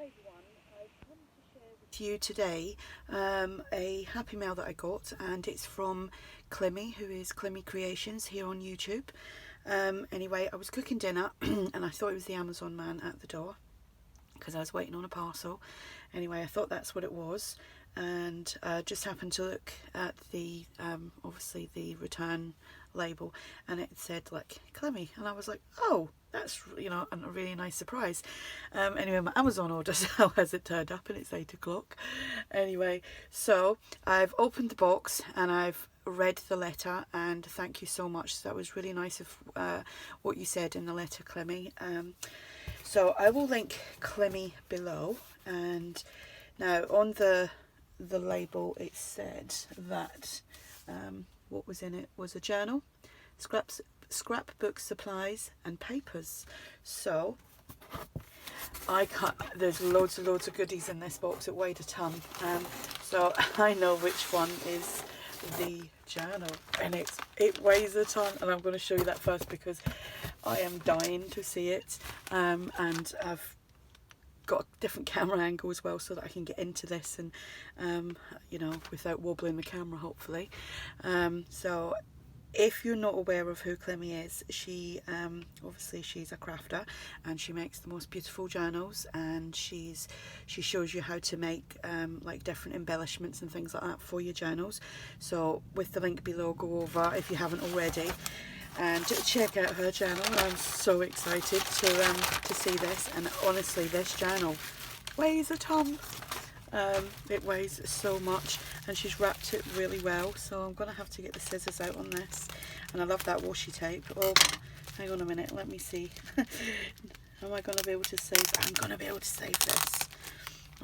everyone, I've come to share with you today a happy mail that I got, and it's from Climmie, who is Climmie Creations here on YouTube. Anyway, I was cooking dinner and I thought it was the Amazon man at the door because I was waiting on a parcel. Anyway, I thought that's what it was, and just happened to look at the obviously the return label, and it said like Climmie, and I was like, oh, that's, you know, a really nice surprise. Anyway, my Amazon order so hasn't turned up, and it's 8 o'clock. Anyway, so I've opened the box and I've read the letter, and thank you so much. That was really nice of what you said in the letter, Climmie. So I will link Climmie below, and now on the label it said that what was in it was a journal, scrapbook supplies and papers. So there's loads and loads of goodies in this box. It weighed a ton, so I know which one is the journal, and it weighs a ton, and I'm going to show you that first because I am dying to see it, and I've got a different camera angle as well so that I can get into this and you know, without wobbling the camera, hopefully. So if you're not aware of who Climmie is, she obviously she's a crafter, and she makes the most beautiful journals, and she shows you how to make like different embellishments and things like that for your journals. So with the link below, go over if you haven't already and check out her journal. I'm so excited to see this, and honestly this journal weighs a ton. It weighs so much, and she's wrapped it really well, so I'm gonna have to get the scissors out on this. And I love that washi tape. Oh, hang on a minute, let me see. Am I gonna be able to save? I'm gonna be able to save this.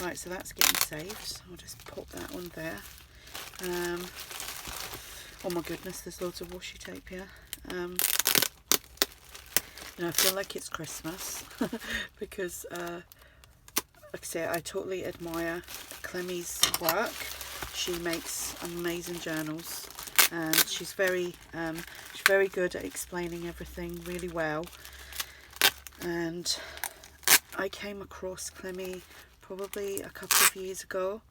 Right, so that's getting saved. I'll just pop that on there. Oh my goodness, there's loads of washi tape here. You know, I feel like it's Christmas because like I say, I totally admire Climmie's work. She makes amazing journals, and she's very good at explaining everything really well. And I came across Climmie probably a couple of years ago.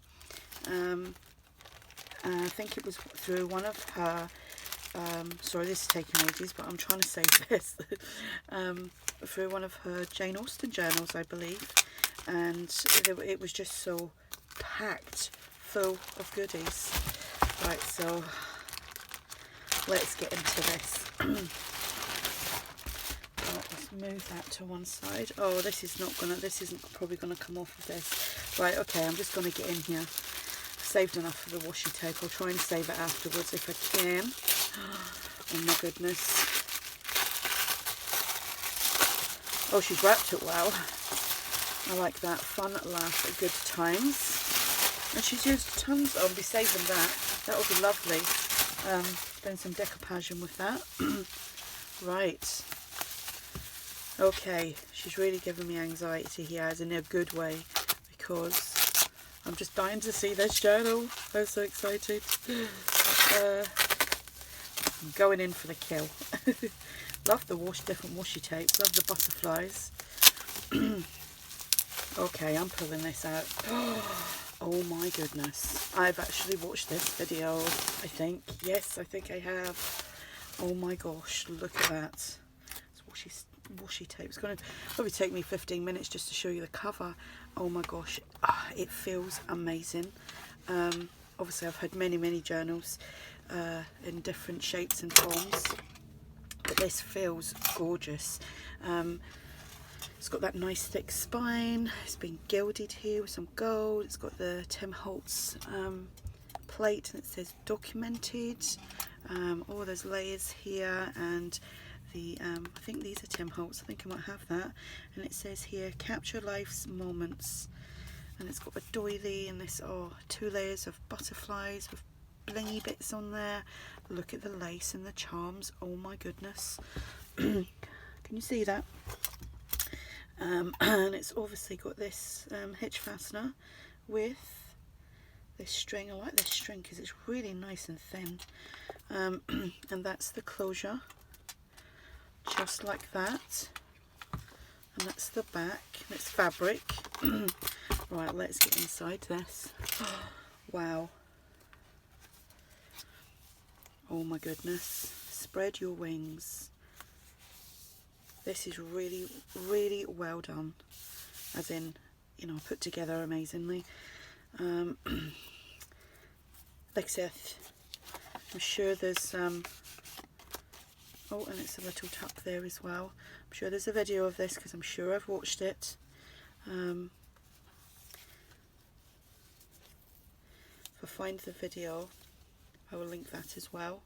I think it was through one of her sorry, this is taking ages, but I'm trying to save this. Through one of her Jane Austen journals, I believe, and it was just so packed full of goodies. Right, so let's get into this. Let's move that to one side. Oh, this isn't probably gonna come off of this. Right, okay, I'm just gonna get in here. I've saved enough of the washi tape. I'll try and save it afterwards if I can. Oh my goodness. Oh, she's wrapped it well. I like that. Fun, laugh at good times. And she's used tons. I'll be saving that. That will be lovely. Doing some decoupage with that. Right. Okay. She's really giving me anxiety here, as in a good way, because I'm just dying to see this journal. I'm so excited. I'm going in for the kill. Love the different washi tapes. Love the butterflies. Okay, I'm pulling this out. Oh my goodness. I've actually watched this video, I think. Yes, I think I have. Oh my gosh, look at that. It's washi tape. It's going to probably take me 15 minutes just to show you the cover. Oh my gosh, it feels amazing. Obviously I've had many journals in different shapes and forms, but this feels gorgeous. It's got that nice thick spine. It's been gilded here with some gold. It's got the Tim Holtz plate, and it says documented. Oh, there's layers here, and the I think these are Tim Holtz. I think I might have that. And it says here, capture life's moments. And it's got a doily, and this, oh, 2 layers of butterflies with blingy bits on there. Look at the lace and the charms. Oh my goodness. Can you see that? And it's obviously got this hitch fastener with this string. I like this string because it's really nice and thin. And that's the closure, just like that. And that's the back, and it's fabric. Right, let's get inside this. Wow. Oh my goodness. Spread your wings. This is really, really well done. As in, you know, put together amazingly. Like I said, I'm sure there's oh, and it's a little tuck there as well. I'm sure there's a video of this because I'm sure I've watched it. If I find the video, I will link that as well.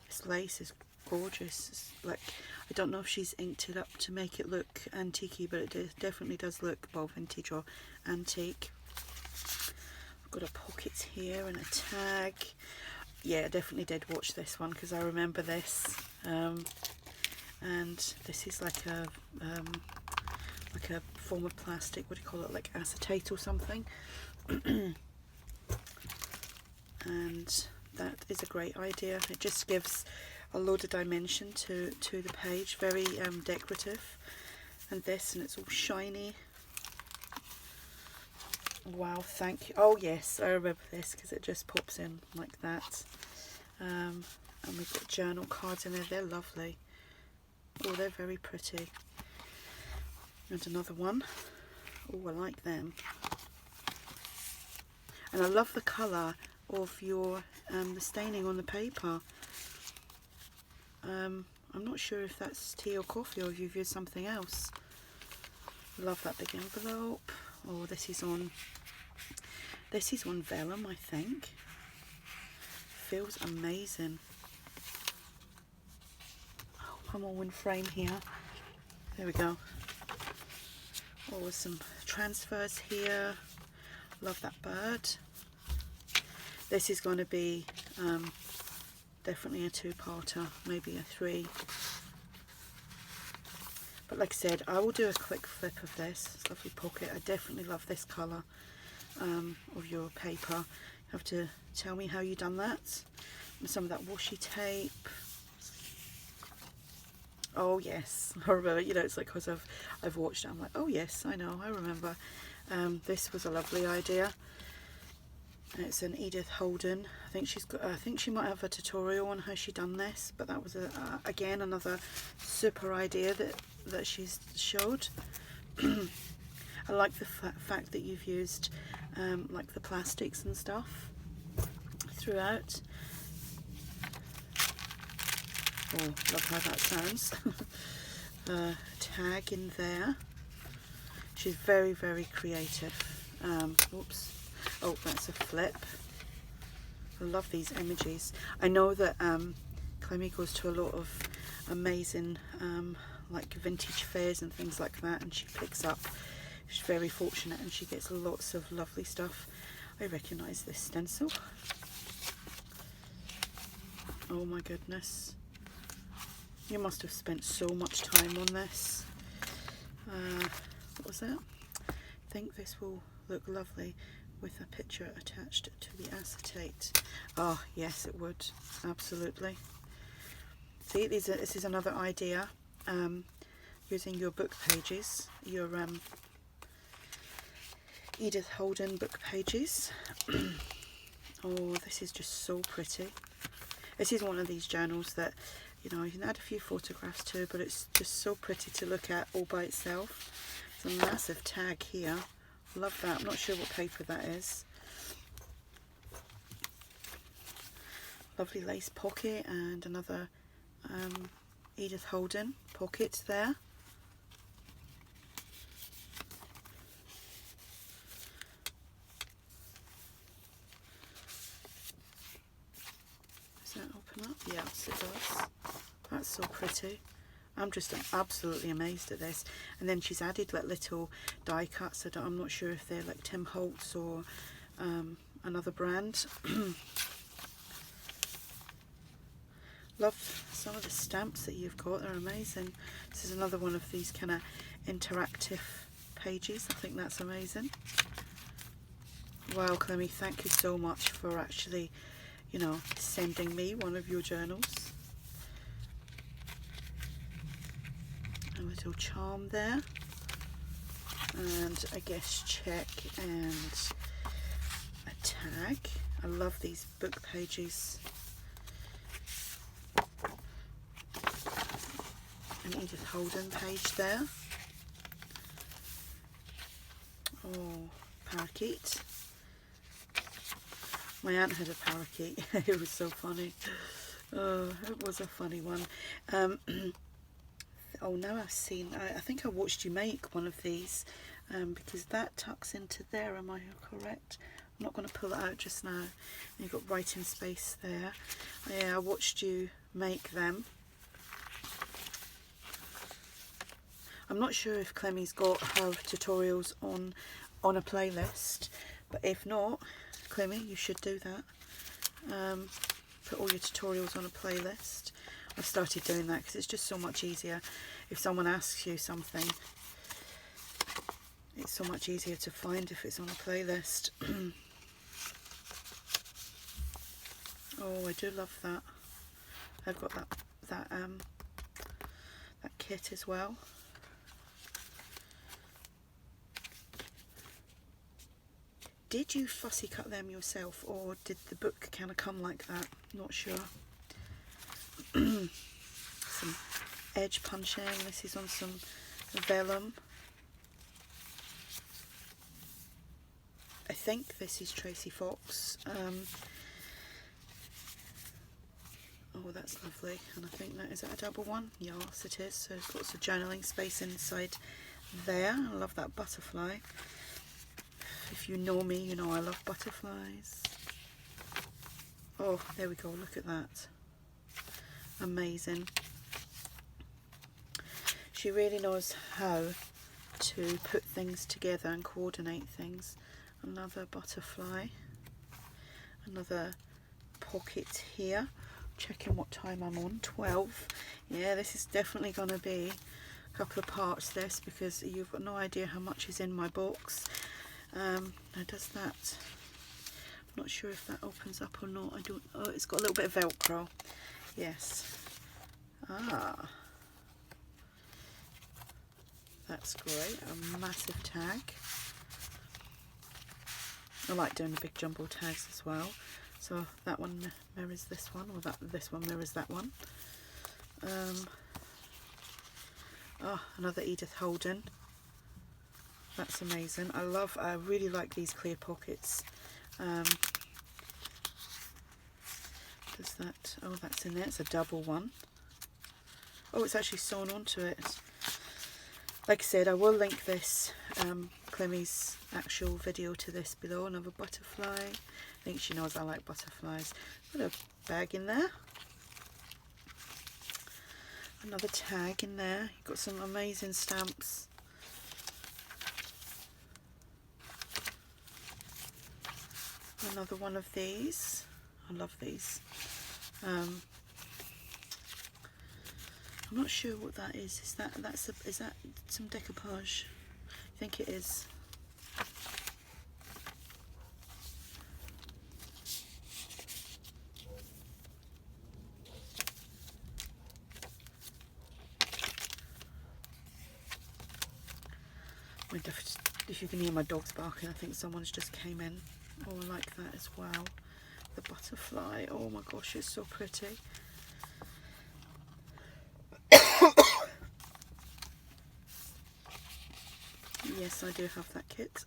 This lace is gorgeous. It's like, I don't know if she's inked it up to make it look antique-y, but it definitely does look, well, vintage or antique. I've got a pocket here and a tag. Yeah, I definitely did watch this one because I remember this. And this is like a form of plastic. What do you call it? Like acetate or something. And that is a great idea. It just gives a load of dimension to the page. Very decorative. And this, and it's all shiny. Wow, thank you. Oh yes, I remember this because it just pops in like that. And we've got journal cards in there. They're lovely. Oh, they're very pretty. And another one. Oh, I like them. And I love the colour of your the staining on the paper. I'm not sure if that's tea or coffee or if you've used something else. Love that big envelope. Oh, this is on vellum, I think. Feels amazing. Oh, I'm all in frame here. There we go. Oh, some transfers here. Love that bird. This is going to be definitely a two-parter, maybe a three. But like I said, I will do a quick flip of this. It's a lovely pocket. I definitely love this colour of your paper. You have to tell me how you done that. And some of that washi tape. Oh yes, I remember. You know, it's like because I've watched it. I'm like, oh yes, I know, I remember. This was a lovely idea. It's an Edith Holden. I think she's got. I think she might have a tutorial on how she done this. But that was again another super idea that she's showed. I like the fact that you've used like the plastics and stuff throughout. Oh, love how that sounds. Tag in there. She's very, very creative. Oops. Oh, that's a flip. I love these images. I know that Climmie goes to a lot of amazing like vintage fairs and things like that, and she picks up. She's very fortunate, and she gets lots of lovely stuff. I recognise this stencil. Oh my goodness. You must have spent so much time on this. What was that? I think this will look lovely with a picture attached to the acetate. Oh yes, it would, absolutely. See, this is another idea, using your book pages, your Edith Holden book pages. Oh, this is just so pretty. This is one of these journals that, you know, you can add a few photographs to, but it's just so pretty to look at all by itself. It's a massive tag here. Love that. I'm not sure what paper that is. Lovely lace pocket and another Edith Holden pocket there. Does that open up? Yes, it does. That's so pretty. I'm just absolutely amazed at this. And then she's added like little die cuts. I'm not sure if they're like Tim Holtz or another brand. Love some of the stamps that you've got. They're amazing. This is another one of these kind of interactive pages. I think that's amazing. Wow, Climmie, thank you so much for actually, you know, sending me one of your journals. A little charm there. and a guest check and a tag. I love these book pages. An Edith Holden page there. Oh, parakeet. My aunt had a parakeet. It was so funny. Oh, it was a funny one. Oh, now I've seen, I think I watched you make one of these, because that tucks into there, am I correct? I'm not going to pull it out just now. And you've got writing space there. Yeah, I watched you make them. I'm not sure if Climmie's got her tutorials on a playlist, but if not, Climmie, you should do that. Put all your tutorials on a playlist. I've started doing that because it's just so much easier. If someone asks you something, it's so much easier to find if it's on a playlist. Oh, I do love that. I've got that kit as well. Did you fussy cut them yourself, or did the book kind of come like that? Not sure. Some edge punching. This is on some vellum. I think this is Tracy Fox. Oh, that's lovely. And I think that is that a double one? Yes, it is. So there's lots of journaling space inside there. I love that butterfly. If you know me, you know I love butterflies. Oh, there we go. Look at that. Amazing. She really knows how to put things together and coordinate things. Another butterfly. Another pocket here. Checking what time I'm on. 12. Yeah, this is definitely going to be a couple of parts, this, because you've got no idea how much is in my box. Now does that, I'm not sure if that opens up or not. I don't, oh, it's got a little bit of Velcro. Yes. Ah, that's great. A massive tag. I like doing the big jumbo tags as well. So that one mirrors this one, or this one mirrors that one. Oh, another Edith Holden. That's amazing. I really like these clear pockets. Does that, oh, that's in there. It's a double one. Oh, it's actually sewn onto it. Like I said, I will link this, Climmie's actual video to this below. Another butterfly. I think she knows I like butterflies. Got a bag in there. Another tag in there. You've got some amazing stamps. Another one of these. I love these. I'm not sure what that is. Is that some decoupage? I think it is. If you can hear my dogs barking, I think someone's just came in. Oh, I like that as well. The butterfly. Oh my gosh, it's so pretty. Yes, I do have that kit.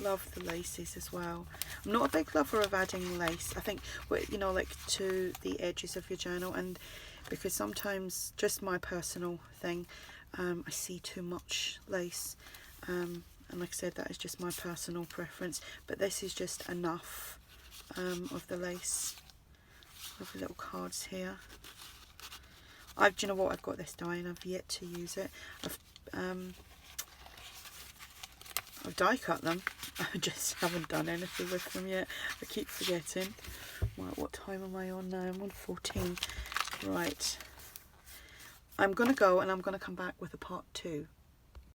Love the laces as well. I'm not a big lover of adding lace. I think, you know, like to the edges of your journal, and because sometimes, just my personal thing, I see too much lace, and like I said, that is just my personal preference, but this is just enough of the lace. Lovely little cards here. Do you know what, I've got this die and I've yet to use it. I've die cut them. I just haven't done anything with them yet. I keep forgetting. Right, what time am I on now? I'm on 14. Right. I'm going to go and I'm going to come back with a part 2.